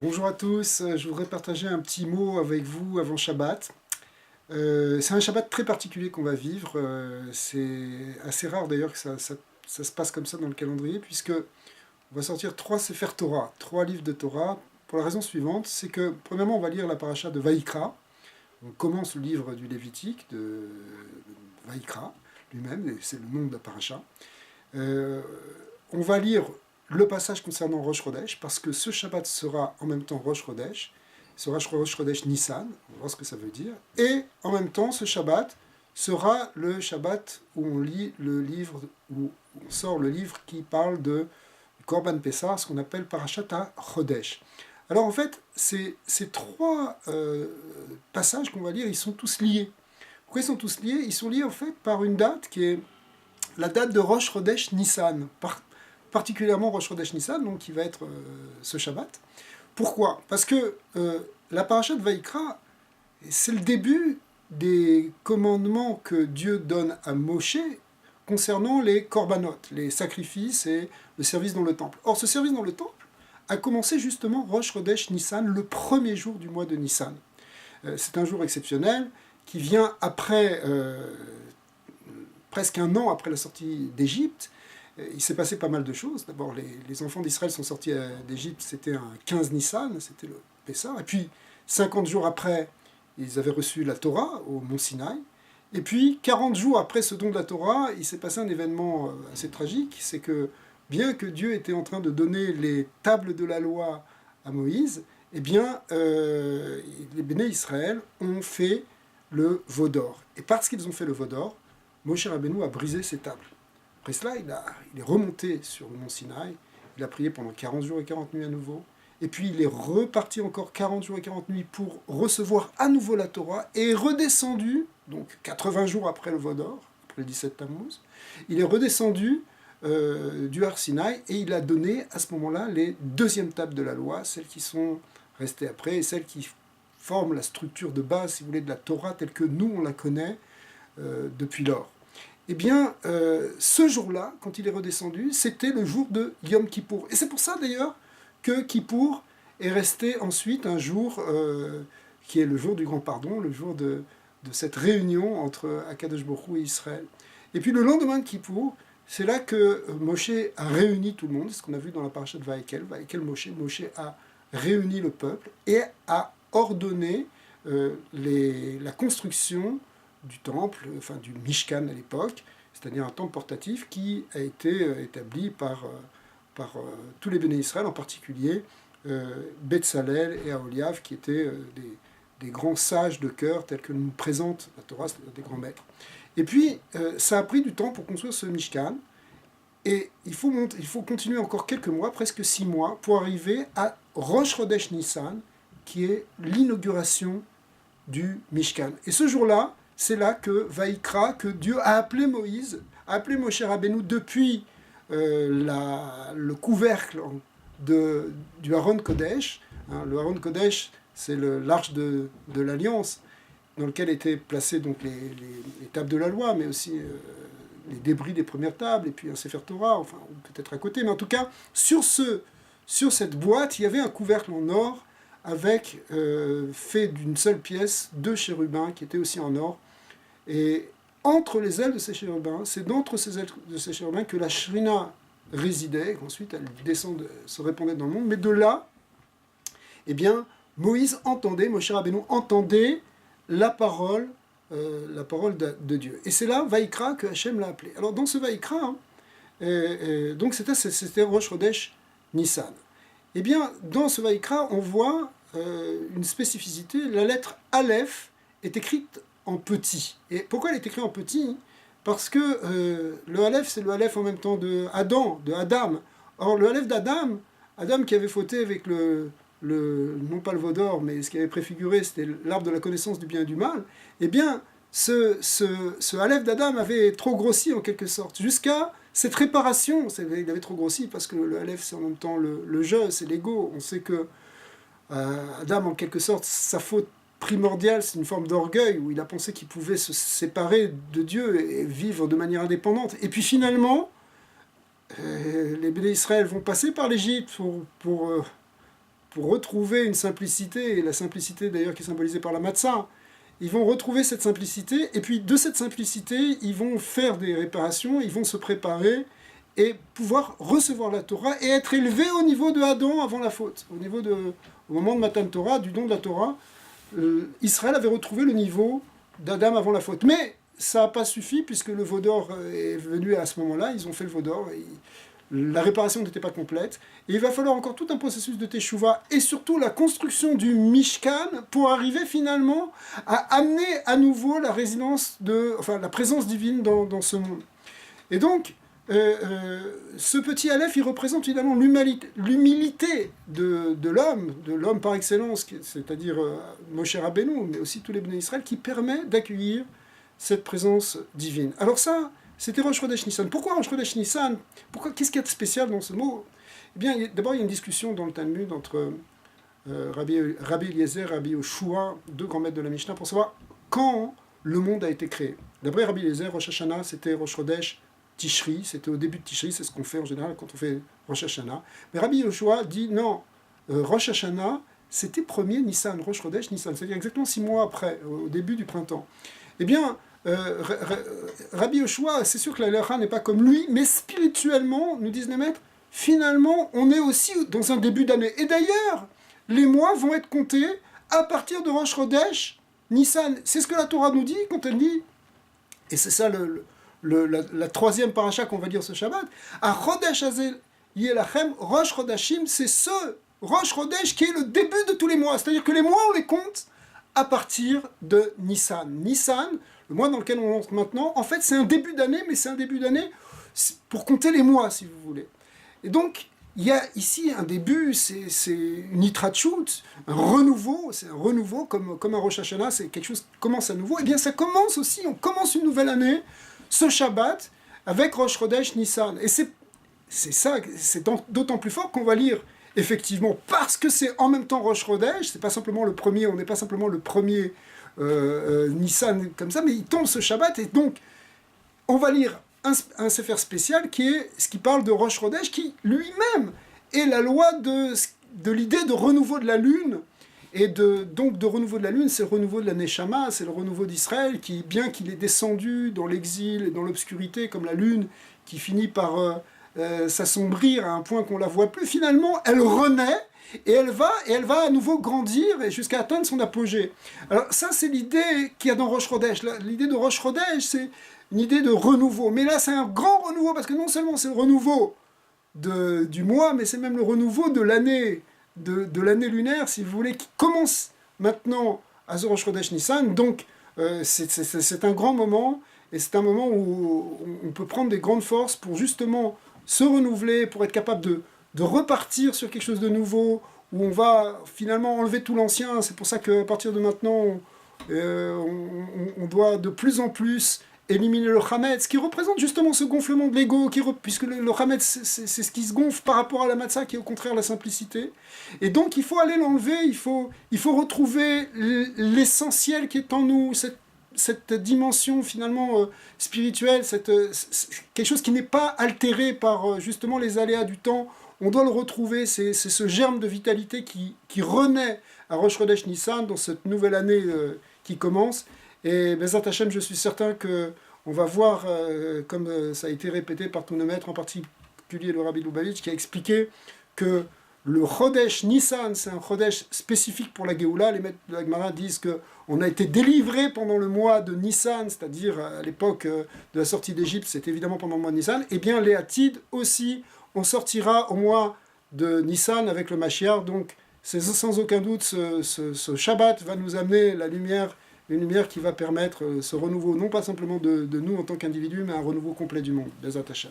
Bonjour à tous, je voudrais partager un petit mot avec vous avant Shabbat. C'est un Shabbat très particulier qu'on va vivre, c'est assez rare d'ailleurs que ça se passe comme ça dans le calendrier, puisque on va sortir trois Sefer Torah, trois livres de Torah, pour la raison suivante, c'est que premièrement on va lire la paracha de Vaïkra, on commence le livre du Lévitique, de Vaïkra lui-même, et c'est le nom de la paracha. Euh, on va lire le passage concernant Rosh Chodesh, parce que ce Shabbat sera en même temps Rosh Chodesh, sera Rosh Chodesh Nissan, on va voir ce que ça veut dire, et en même temps ce Shabbat sera le Shabbat où on lit le livre, où on sort le livre qui parle de Korban Pessah, ce qu'on appelle Parashat HaChodesh. Alors en fait, ces trois passages qu'on va lire, ils sont tous liés. Pourquoi ils sont tous liés? Ils sont liés en fait par une date qui est la date de Rosh Chodesh Nissan, particulièrement Rosh Chodesh Nissan, donc qui va être ce Shabbat. Pourquoi? Parce que la paracha de Vaïkra, c'est le début des commandements que Dieu donne à Moshe concernant les korbanot, les sacrifices et le service dans le temple. Or, ce service dans le temple a commencé justement Rosh Chodesh Nissan, le premier jour du mois de Nissan. C'est un jour exceptionnel qui vient après presque un an après la sortie d'Égypte. Il s'est passé pas mal de choses. D'abord, les enfants d'Israël sont sortis d'Égypte, c'était un 15 Nissan, c'était le Pessah. Et puis, 50 jours après, ils avaient reçu la Torah au mont Sinaï. Et puis, 40 jours après ce don de la Torah, il s'est passé un événement assez tragique. C'est que, bien que Dieu était en train de donner les tables de la loi à Moïse, eh bien, les béné Israël ont fait le veau d'or. Et parce qu'ils ont fait le veau d'or, Moshe Rabbeinu a brisé ses tables. Après cela, il est remonté sur le mont Sinaï, il a prié pendant 40 jours et 40 nuits à nouveau, et puis il est reparti encore 40 jours et 40 nuits pour recevoir à nouveau la Torah, et est redescendu, donc 80 jours après le veau d'or, après le 17 Tammuz, il est redescendu du Har Sinaï, et il a donné à ce moment-là les deuxièmes tables de la loi, celles qui sont restées après, et celles qui forment la structure de base, si vous voulez, de la Torah telle que nous, on la connaît depuis lors. Eh bien, ce jour-là, quand il est redescendu, c'était le jour de Yom Kippour. Et c'est pour ça, d'ailleurs, que Kippour est resté ensuite un jour qui est le jour du grand pardon, le jour de cette réunion entre Akadosh Baruch Hu et Israël. Et puis le lendemain de Kippour, c'est là que Moshe a réuni tout le monde, c'est ce qu'on a vu dans la paracha de Vaïkel. Vaïkel Moshe, Moshe a réuni le peuple et a ordonné la construction du temple, enfin du Mishkan à l'époque, c'est-à-dire un temple portatif qui a été établi par tous les béné Israël, en particulier Betzalel et Aholiav, qui étaient des grands sages de cœur, tels que nous présente la Torah, c'est-à-dire des grands maîtres. Et puis, ça a pris du temps pour construire ce Mishkan, et il faut continuer encore quelques mois, presque 6 mois, pour arriver à Rosh Chodesh Nissan, qui est l'inauguration du Mishkan. Et ce jour-là, c'est là que Vaïkra, que Dieu a appelé Moïse, a appelé Moshe Rabbeinu depuis le couvercle du Aaron Kodesh. Hein, le Aaron Kodesh, c'est l'arche de l'Alliance, dans lequel étaient placées donc les tables de la loi, mais aussi les débris des premières tables, et puis un Sefer Torah, enfin peut-être à côté, mais en tout cas, sur cette boîte, il y avait un couvercle en or, avec fait d'une seule pièce 2 chérubins qui étaient aussi en or. Et entre les ailes de ces chérubins, c'est d'entre ces ailes de ces chérubins que la Shrina résidait, et qu'ensuite elle se répandait dans le monde. Mais de là, eh bien, Moïse entendait, Moshe Rabbeinu entendait la parole de Dieu. Et c'est là, Vaïkra, que Hachem l'a appelé. Alors dans ce Vaïkra, donc c'était Rosh Chodesh Nissan. Eh bien, dans ce Vaïkra, on voit une spécificité. La lettre Aleph est écrite en petit. Et pourquoi elle est écrite en petit? Parce que le Aleph, c'est le Aleph en même temps de Adam, de Adam. Or, le Aleph d'Adam, Adam qui avait fauté avec non pas le veau d'or, mais ce qui avait préfiguré, c'était l'arbre de la connaissance du bien et du mal, eh bien, ce Aleph d'Adam avait trop grossi en quelque sorte, jusqu'à cette réparation. Il avait trop grossi parce que le Aleph, c'est en même temps le je, c'est l'ego. On sait que Adam, en quelque sorte, sa faute primordiale, c'est une forme d'orgueil, où il a pensé qu'il pouvait se séparer de Dieu et vivre de manière indépendante. Et puis finalement, les béné Israël vont passer par l'Égypte pour pour retrouver une simplicité, et la simplicité d'ailleurs qui est symbolisée par la matzah. Ils vont retrouver cette simplicité, et puis de cette simplicité, ils vont faire des réparations, ils vont se préparer, et pouvoir recevoir la Torah, et être élevés au niveau de Adam avant la faute. Au moment de Matan Torah, du don de la Torah, Israël avait retrouvé le niveau d'Adam avant la faute. Mais ça n'a pas suffi, puisque le veau d'or est venu à ce moment-là, ils ont fait le veau d'or, la réparation n'était pas complète, et il va falloir encore tout un processus de Teshuvah, et surtout la construction du Mishkan, pour arriver finalement à amener à nouveau la la présence divine dans ce monde. Et donc, ce petit Aleph, il représente finalement l'humilité de l'homme par excellence, c'est-à-dire Moshe Rabbeinu, mais aussi tous les Bnei Israël, qui permet d'accueillir cette présence divine. Alors ça, c'était Rosh Chodesh Nissan. Pourquoi Rosh Chodesh Nissan? Qu'est-ce qu'il y a de spécial dans ce mot? Eh bien, d'abord, il y a une discussion dans le Talmud entre Rabbi Eliezer et Rabbi Yoshua, deux grands maîtres de la Mishnah, pour savoir quand le monde a été créé. D'après Rabbi Eliezer, Rosh Hashanah, c'était Rosh Chodesh Tishri, c'était au début de Tishri, c'est ce qu'on fait en général quand on fait Rosh Hashanah. Mais Rabbi Yoshua dit non, Rosh Hashanah, c'était premier Nissan, Rosh Chodesh Nissan, c'est-à-dire exactement 6 mois après, au début du printemps. Eh bien, Rabbi Yoshua, c'est sûr que la halakha n'est pas comme lui, mais spirituellement, nous disent les maîtres, finalement, on est aussi dans un début d'année. Et d'ailleurs, les mois vont être comptés à partir de Rosh Chodesh Nissan. C'est ce que la Torah nous dit quand elle dit, et c'est ça la troisième paracha qu'on va dire ce Shabbat, à Chodesh Hazel Yelachem, Rosh Chodashim, c'est ce Rosh Chodesh qui est le début de tous les mois. C'est-à-dire que les mois, on les compte à partir de Nissan. Nissan, le mois dans lequel on entre maintenant, en fait, c'est un début d'année, mais c'est un début d'année pour compter les mois, si vous voulez. Et donc, il y a ici un début, c'est une itratchout, un renouveau, c'est un renouveau, comme un Rosh Hashanah, c'est quelque chose qui commence à nouveau. Et bien, ça commence aussi, on commence une nouvelle année, ce Shabbat, avec Rosh Chodesh Nissan. Et c'est d'autant plus fort qu'on va lire, effectivement, parce que c'est en même temps Rosh Chodesh, c'est pas simplement le premier, on n'est pas simplement le premier Nissan comme ça, mais il tombe ce Shabbat, et donc, on va lire un sefer spécial qui est ce qui parle de Rosh Chodesh, qui lui-même est la loi de l'idée de renouveau de la lune, et donc de renouveau de la lune, c'est le renouveau de la Neshama, c'est le renouveau d'Israël, qui, bien qu'il est descendu dans l'exil et dans l'obscurité, comme la lune, qui finit par s'assombrir à un point qu'on la voit plus, finalement, elle renaît, et elle va à nouveau grandir, et jusqu'à atteindre son apogée. Alors ça, c'est l'idée qu'il y a dans Rosh Chodesh. L'idée de Rosh Chodesh, c'est une idée de renouveau. Mais là, c'est un grand renouveau, parce que non seulement c'est le renouveau du mois, mais c'est même le renouveau de l'année, de l'année lunaire, si vous voulez, qui commence maintenant à Rosh Chodesh Nissan. Donc, c'est un grand moment, et c'est un moment où on peut prendre des grandes forces pour justement se renouveler, pour être capable de repartir sur quelque chose de nouveau, où on va finalement enlever tout l'ancien. C'est pour ça qu'à partir de maintenant, on doit de plus en plus éliminer le Hametz, qui représente justement ce gonflement de l'ego, puisque le Hametz, c'est ce qui se gonfle par rapport à la matzah, qui est au contraire la simplicité. Et donc, il faut aller l'enlever, il faut retrouver l'essentiel qui est en nous, cette dimension finalement spirituelle, quelque chose qui n'est pas altéré par justement les aléas du temps. On doit le retrouver, c'est ce germe de vitalité qui renaît à Rosh Chodesh Nissan, dans cette nouvelle année qui commence. Et Bezat Hashem, je suis certain qu'on va voir, comme ça a été répété par tous nos maîtres, en particulier le Rabbi Lubavitch, qui a expliqué que le Chodesh Nissan, c'est un Chodesh spécifique pour la Géoula. Les maîtres de la Gemara disent qu'on a été délivré pendant le mois de Nissan, c'est-à-dire à l'époque de la sortie d'Égypte, c'est évidemment pendant le mois de Nissan. Et bien les Hatides aussi, on sortira au mois de Nissan avec le Mashiach. Donc c'est sans aucun doute ce Shabbat va nous amener la lumière, une lumière qui va permettre ce renouveau, non pas simplement de nous en tant qu'individus, mais un renouveau complet du monde. Bezat Hashem.